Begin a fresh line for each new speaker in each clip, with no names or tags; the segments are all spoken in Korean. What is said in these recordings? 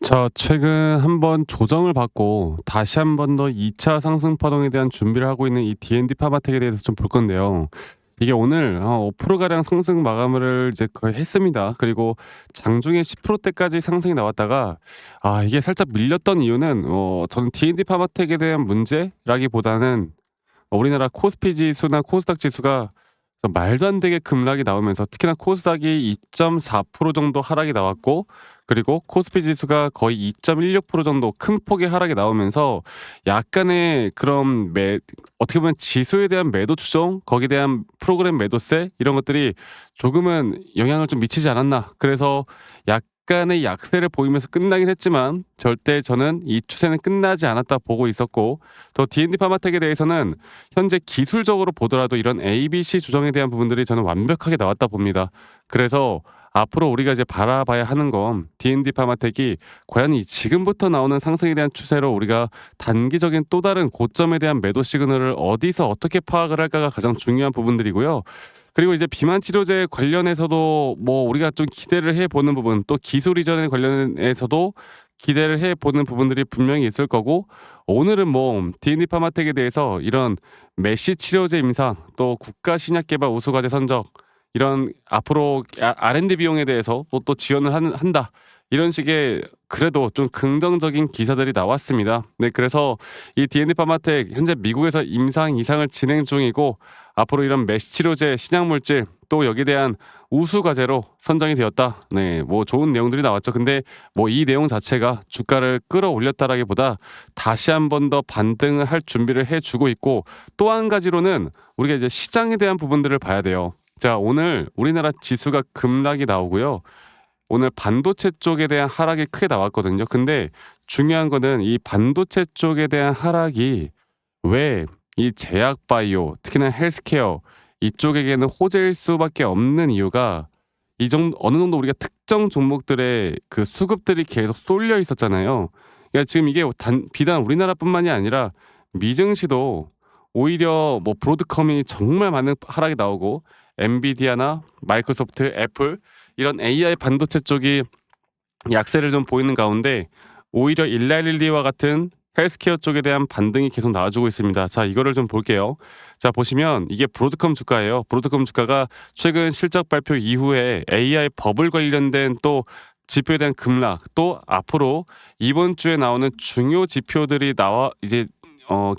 자, 최근 한번 조정을 받고 다시 한번 더 2차 상승 파동에 대한 준비를 하고 있는 이 D&D 파마텍에 대해서 좀 볼 건데요. 이게 오늘 5% 가량 상승 마감을 이제 거의 했습니다. 그리고 장중에 10%대까지 상승이 나왔다가 이게 살짝 밀렸던 이유는 저는 D&D 파마텍에 대한 문제라기보다는 우리나라 코스피 지수나 코스닥 지수가 말도 안 되게 급락이 나오면서 특히나 코스닥이 2.4% 정도 하락이 나왔고, 그리고 코스피 지수가 거의 2.16% 정도 큰 폭의 하락이 나오면서 약간의 그런 어떻게 보면 지수에 대한 매도 추종, 거기에 대한 프로그램 매도세 이런 것들이 조금은 영향을 좀 미치지 않았나. 그래서 약간의 약세를 보이면서 끝나긴 했지만 절대 저는 이 추세는 끝나지 않았다 보고 있었고, 또 D&D 파마텍에 대해서는 현재 기술적으로 보더라도 이런 ABC 조정에 대한 부분들이 저는 완벽하게 나왔다 봅니다. 그래서 앞으로 우리가 이제 바라봐야 하는 건 D&D 파마텍이 과연 이 지금부터 나오는 상승에 대한 추세로 우리가 단기적인 또 다른 고점에 대한 매도 시그널을 어디서 어떻게 파악을 할까가 가장 중요한 부분들이고요. 그리고 이제 비만 치료제 관련해서도 뭐 우리가 좀 기대를 해 보는 부분, 또 기술 이전에 관련해서도 기대를 해 보는 부분들이 분명히 있을 거고, 오늘은 뭐 D&D 파마텍에 대해서 이런 메시 치료제 임상, 또 국가 신약 개발 우수 과제 선적, 이런 앞으로 R&D 비용에 대해서 또 지원을 한다, 이런 식의 그래도 좀 긍정적인 기사들이 나왔습니다. 네, 그래서 이 D&D 파마텍 현재 미국에서 임상 이상을 진행 중이고, 앞으로 이런 메시 치료제, 신약 물질, 또 여기에 대한 우수 과제로 선정이 되었다. 네, 뭐 좋은 내용들이 나왔죠. 근데 뭐 이 내용 자체가 주가를 끌어올렸다라기보다 다시 한 번 더 반등을 할 준비를 해주고 있고, 또 한 가지로는 우리가 이제 시장에 대한 부분들을 봐야 돼요. 자, 오늘 우리나라 지수가 급락이 나오고요. 오늘 반도체 쪽에 대한 하락이 크게 나왔거든요. 근데 중요한 거는 이 반도체 쪽에 대한 하락이 왜 이 제약 바이오, 특히나 헬스케어 이쪽에게는 호재일 수밖에 없는 이유가, 이 정도 어느 정도 우리가 특정 종목들의 그 수급들이 계속 쏠려 있었잖아요. 그러니까 지금 이게 비단 우리나라뿐만이 아니라 미증시도 오히려 뭐 브로드컴이 정말 많은 하락이 나오고, 엔비디아나 마이크로소프트, 애플 이런 AI 반도체 쪽이 약세를 좀 보이는 가운데, 오히려 일라일리와 같은 헬스케어 쪽에 대한 반등이 계속 나와주고 있습니다. 자, 이거를 좀 볼게요. 자, 보시면 이게 브로드컴 주가예요. 브로드컴 주가가 최근 실적 발표 이후에 AI 버블 관련된 또 지표에 대한 급락, 또 앞으로 이번 주에 나오는 중요 지표들이 나와 이제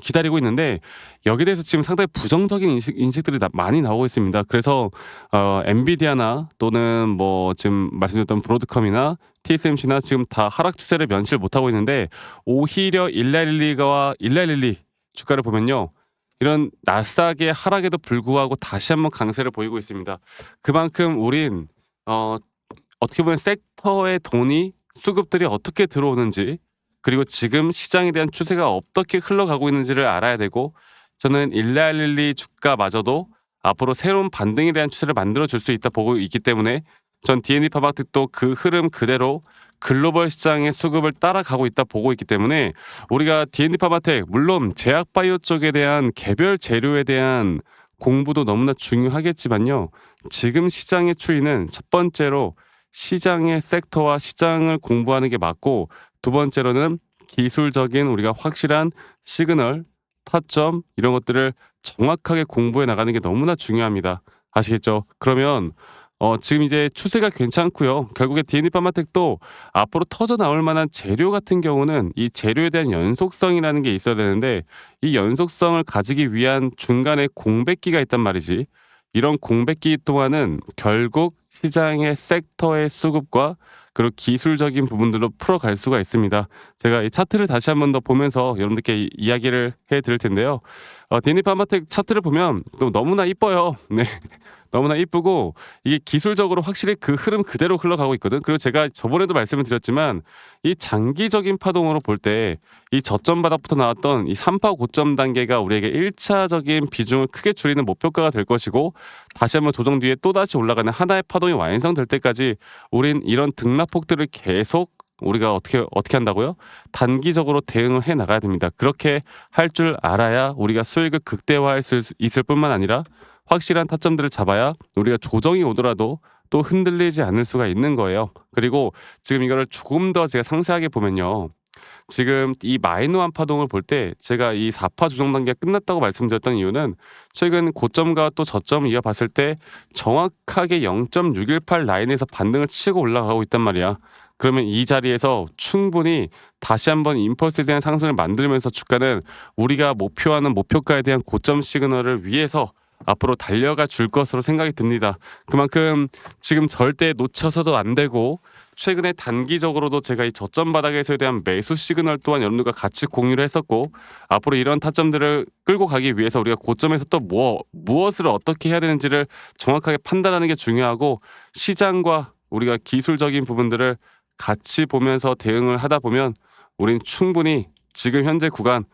기다리고 있는데, 여기에 대해서 지금 상당히 부정적인 인식들이 많이 나오고 있습니다. 그래서 엔비디아나 또는 뭐 지금 말씀드렸던 브로드컴이나 TSMC나 지금 다 하락 추세를 면치를 못하고 있는데, 오히려 일라일리 주가를 보면요, 이런 나스닥의 하락에도 불구하고 다시 한번 강세를 보이고 있습니다. 그만큼 우린 어, 어떻게 보면 섹터의 돈이, 수급들이 어떻게 들어오는지, 그리고 지금 시장에 대한 추세가 어떻게 흘러가고 있는지를 알아야 되고, 저는 일라일리 주가마저도 앞으로 새로운 반등에 대한 추세를 만들어 줄 수 있다 보고 있기 때문에, 전 D&D 파마텍도 그 흐름 그대로 글로벌 시장의 수급을 따라가고 있다 보고 있기 때문에, 우리가 D&D 파마텍 물론 제약 바이오 쪽에 대한 개별 재료에 대한 공부도 너무나 중요하겠지만요, 지금 시장의 추이는 첫 번째로 시장의 섹터와 시장을 공부하는 게 맞고, 두 번째로는 기술적인 우리가 확실한 시그널, 타점 이런 것들을 정확하게 공부해 나가는 게 너무나 중요합니다. 아시겠죠? 그러면 지금 이제 추세가 괜찮고요. 결국에 D&D 파마텍도 앞으로 터져 나올 만한 재료 같은 경우는 이 재료에 대한 연속성이라는 게 있어야 되는데, 이 연속성을 가지기 위한 중간에 공백기가 있단 말이지. 이런 공백기 동안은 결국 시장의 섹터의 수급과 그리고 기술적인 부분들로 풀어갈 수가 있습니다. 제가 이 차트를 다시 한번 더 보면서 여러분들께 이야기를 해드릴 텐데요. D&D 파마텍 차트를 보면 또 너무나 이뻐요. 네. 너무나 이쁘고, 이게 기술적으로 확실히 그 흐름 그대로 흘러가고 있거든. 그리고 제가 저번에도 말씀을 드렸지만, 이 장기적인 파동으로 볼 때 이 저점 바닥부터 나왔던 이 3파 고점 단계가 우리에게 1차적인 비중을 크게 줄이는 목표가가 될 것이고, 다시 한번 조정 뒤에 또다시 올라가는 하나의 파동이 완성될 때까지 우린 이런 등락폭들을 계속 우리가 어떻게 한다고요? 단기적으로 대응을 해 나가야 됩니다. 그렇게 할 줄 알아야 우리가 수익을 극대화할 수 있을 뿐만 아니라, 확실한 타점들을 잡아야 우리가 조정이 오더라도 또 흔들리지 않을 수가 있는 거예요. 그리고 지금 이거를 조금 더 제가 상세하게 보면요. 지금 이 마이너한 파동을 볼 때 제가 이 4파 조정 단계가 끝났다고 말씀드렸던 이유는 최근 고점과 또 저점을 이어봤을 때 정확하게 0.618 라인에서 반등을 치고 올라가고 있단 말이야. 그러면 이 자리에서 충분히 다시 한번 임펄스에 대한 상승을 만들면서 주가는 우리가 목표하는 목표가에 대한 고점 시그널을 위해서 앞으로 달려가 줄 것으로 생각이 듭니다. 그만큼 지금 절대 놓쳐서도 안 되고 최근에 단기적으로도 제가 이 저점 바닥에서에 대한 매수 시그널 또한 여러분들과 같이 공유를 했었고 앞으로 이런 타점들을 끌고 가기 위해서 우리가 고점에서 또 무엇을 어떻게 해야 되는지를 정확하게 판단하는 게 중요하고 시장과 우리가 기술적인 부분들을 같이 보면서 대응을 하다 보면 우린 충분히 지금 현재 구간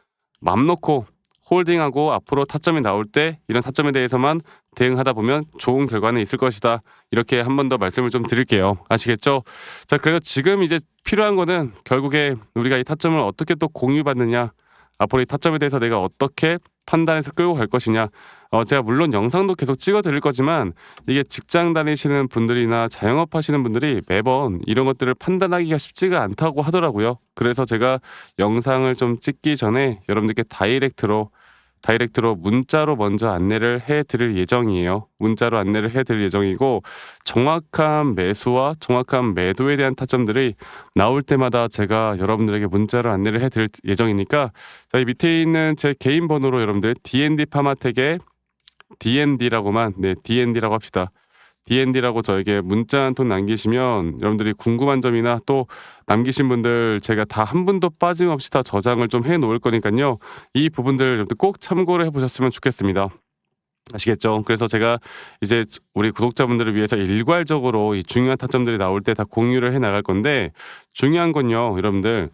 맘 놓고 홀딩하고 앞으로 타점이 나올 때 이런 타점에 대해서만 대응하다 보면 좋은 결과는 있을 것이다. 이렇게 한 번 더 말씀을 좀 드릴게요. 아시겠죠? 자, 그래서 지금 이제 필요한 거는 결국에 우리가 이 타점을 어떻게 또 공유받느냐, 앞으로 이 타점에 대해서 내가 어떻게 판단해서 끌고 갈 것이냐. 제가 물론 영상도 계속 찍어 드릴 거지만 이게 직장 다니시는 분들이나 자영업 하시는 분들이 매번 이런 것들을 판단하기가 쉽지가 않다고 하더라고요. 그래서 제가 영상을 좀 찍기 전에 여러분들께 다이렉트로 문자로 먼저 안내를 해드릴 예정이에요. 문자로 안내를 해드릴 예정이고 정확한 매수와 정확한 매도에 대한 타점들이 나올 때마다 제가 여러분들에게 문자로 안내를 해드릴 예정이니까 저희 밑에 있는 제 개인 번호로 여러분들 DND 파마텍의 DND라고만 DND라고 합시다. DND라고 저에게 문자 한 통 남기시면 여러분들이 궁금한 점이나 또 남기신 분들 제가 다 한 분도 빠짐없이 다 저장을 좀 해 놓을 거니까요. 이 부분들 여러분들 꼭 참고를 해 보셨으면 좋겠습니다. 아시겠죠? 그래서 제가 이제 우리 구독자분들을 위해서 일괄적으로 이 중요한 타점들이 나올 때 다 공유를 해 나갈 건데 중요한 건요, 여러분들.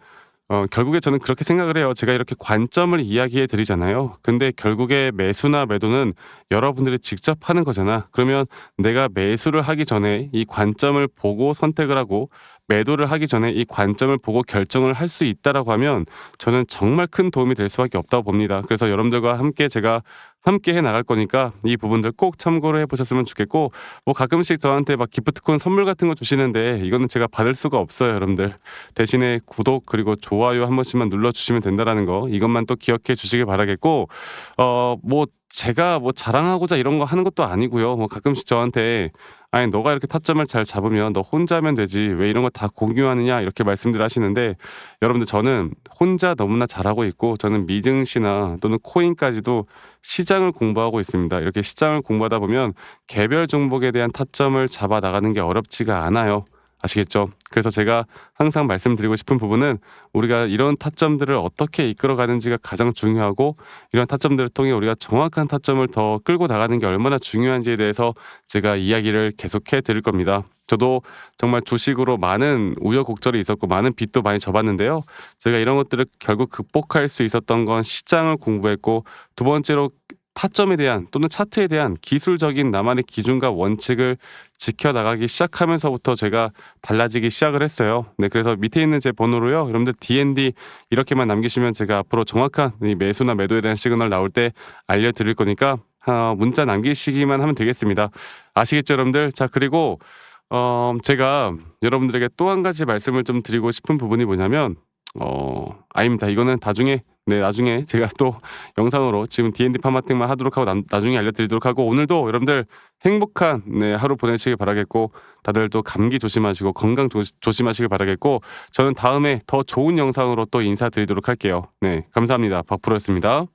결국에 저는 그렇게 생각을 해요. 제가 이렇게 관점을 이야기해 드리잖아요. 근데 결국에 매수나 매도는 여러분들이 직접 하는 거잖아. 그러면 내가 매수를 하기 전에 이 관점을 보고 선택을 하고 매도를 하기 전에 이 관점을 보고 결정을 할 수 있다라고 하면 저는 정말 큰 도움이 될 수밖에 없다고 봅니다. 그래서 여러분들과 함께 제가 함께 해 나갈 거니까 이 부분들 꼭 참고를 해 보셨으면 좋겠고 뭐 가끔씩 저한테 막 기프트콘 선물 같은 거 주시는데 이거는 제가 받을 수가 없어요, 여러분들. 대신에 구독 그리고 좋아요 한 번씩만 눌러 주시면 된다라는 거 이것만 또 기억해 주시길 바라겠고 뭐 제가 뭐 자랑하고자 이런 거 하는 것도 아니고요. 뭐 가끔씩 저한테 아니 너가 이렇게 타점을 잘 잡으면 너 혼자 하면 되지 왜 이런 거 다 공유하느냐 이렇게 말씀들 하시는데 여러분들 저는 혼자 너무나 잘하고 있고 저는 미증시나 또는 코인까지도 시장을 공부하고 있습니다. 이렇게 시장을 공부하다 보면 개별 종목에 대한 타점을 잡아 나가는 게 어렵지가 않아요. 아시겠죠? 그래서 제가 항상 말씀드리고 싶은 부분은 우리가 이런 타점들을 어떻게 이끌어가는지가 가장 중요하고 이런 타점들을 통해 우리가 정확한 타점을 더 끌고 나가는 게 얼마나 중요한지에 대해서 제가 이야기를 계속해 드릴 겁니다. 저도 정말 주식으로 많은 우여곡절이 있었고 많은 빚도 많이 져봤는데요. 제가 이런 것들을 결국 극복할 수 있었던 건 시장을 공부했고 두 번째로 타점에 대한 또는 차트에 대한 기술적인 나만의 기준과 원칙을 지켜나가기 시작하면서부터 제가 달라지기 시작을 했어요. 네, 그래서 밑에 있는 제 번호로요. 여러분들 DND 이렇게만 남기시면 제가 앞으로 정확한 이 매수나 매도에 대한 시그널 나올 때 알려드릴 거니까 문자 남기시기만 하면 되겠습니다. 아시겠죠, 여러분들? 자, 그리고 제가 여러분들에게 또 한 가지 말씀을 좀 드리고 싶은 부분이 뭐냐면 아닙니다. 이거는 나중에 제가 또 영상으로 지금 D&D 파마텍만 하도록 하고 나중에 알려드리도록 하고 오늘도 여러분들 행복한 하루 보내시길 바라겠고 다들 또 감기 조심하시고 건강 조심하시길 바라겠고 저는 다음에 더 좋은 영상으로 또 인사드리도록 할게요. 네, 감사합니다. 박프로였습니다.